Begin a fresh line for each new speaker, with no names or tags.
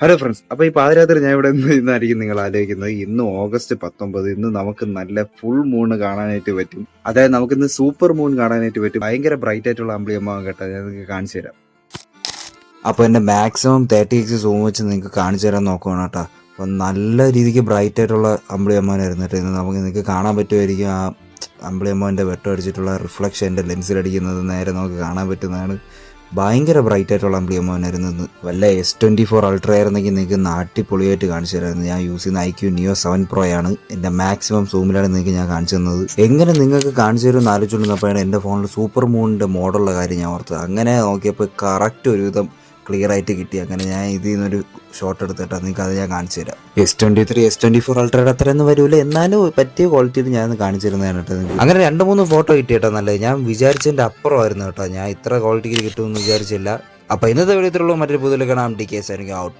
Hello friends, അപ്പോൾ ഈ പാതിരാത്രി ഞാൻ ഇവിടെ നിന്നായിരിക്കും നിങ്ങൾ ആലോചിക്കുന്നത്. ഇന്ന് ഓഗസ്റ്റ് 19, ഇന്ന് നമുക്ക് നല്ല ഫുൾ മൂൺ കാണാനായിട്ട് പറ്റും. അതായത് നമുക്കിന്ന് സൂപ്പർ മൂൺ കാണാനായിട്ട് പറ്റും. ഭയങ്കര ബ്രൈറ്റ് ആയിട്ടുള്ള അമ്പിളിയമ്മാവൻ കേട്ടോ, ഞാൻ നിങ്ങൾക്ക് കാണിച്ചു തരാം. അപ്പോൾ എൻ്റെ മാക്സിമം 30x സൂം വെച്ച് നിങ്ങൾക്ക് കാണിച്ചു തരാൻ നോക്കുകയാണ് കേട്ടോ. അപ്പോൾ നല്ല രീതിക്ക് ബ്രൈറ്റ് ആയിട്ടുള്ള അമ്പിളിയമ്മാവനായിരുന്നു കേട്ടോ. ഇന്ന് നമുക്ക് നിങ്ങൾക്ക് കാണാൻ പറ്റുമായിരിക്കും. ആ അമ്പിളിയമ്മാവൻ്റെ വെട്ടം അടിച്ചിട്ടുള്ള റിഫ്ലക്ഷൻ എൻ്റെ ലെൻസിലടിക്കുന്നത് നേരെ നമുക്ക് കാണാൻ പറ്റുന്നതാണ്. ഭയങ്കര ബ്രൈറ്റ് ആയിട്ടുള്ള അമ്പിളിയമ്മാവനായിരുന്നു. വല്ല S24 അൾട്ര ആയിരുന്നെങ്കിൽ നിങ്ങൾക്ക് നാട്ടിപ്പൊളിയായിട്ട് കാണിച്ചു തരായിരുന്നു. ഞാൻ യൂസ് ചെയ്യുന്ന IQ Neo 7 Pro ആണ്. എൻ്റെ മാക്സിമം സൂമിലാണ് നിങ്ങൾക്ക് ഞാൻ കാണിച്ചു തന്നത്. എങ്ങനെ നിങ്ങൾക്ക് കാണിച്ചു തരുമെന്ന് ആലോചിച്ചുകൊണ്ടിരുന്നപ്പോഴാണ് എൻ്റെ ഫോണിൽ സൂപ്പർ മൂണിൻ്റെ മോഡലുള്ള കാര്യം ഞാൻ ഓർത്തത്. അങ്ങനെ നോക്കിയപ്പോൾ കറക്റ്റ് ഒരുവിധം ക്ലിയർ ആയിട്ട് കിട്ടി. അങ്ങനെ ഞാൻ ഇതിൽ നിന്നൊരു ഷോട്ട് എടുത്തിട്ട് നിങ്ങൾക്ക് അത് ഞാൻ കാണിച്ചു തരാം. S23 S24 അൾട്രയുടെ അത്രയൊന്നും വരൂല, എന്നാലും പറ്റിയ ക്വാളിറ്റിയിൽ ഞാൻ കാണിച്ചു തരുന്നതാണ് കേട്ടോ. അങ്ങനെ 2-3 ഫോട്ടോ കിട്ടി കേട്ടോ. നല്ലത്, ഞാൻ വിചാരിച്ചതിൻ്റെ അപ്പുറമായിരുന്നു കേട്ടോ. ഞാൻ ഇത്ര ക്വാളിറ്റിയിൽ കിട്ടുമെന്ന് വിചാരിച്ചില്ല. അപ്പോൾ ഇന്നത്തെ വീഡിയോത്തിലുള്ള മറ്റൊരു പുതിയ കാണാം. DK signing out.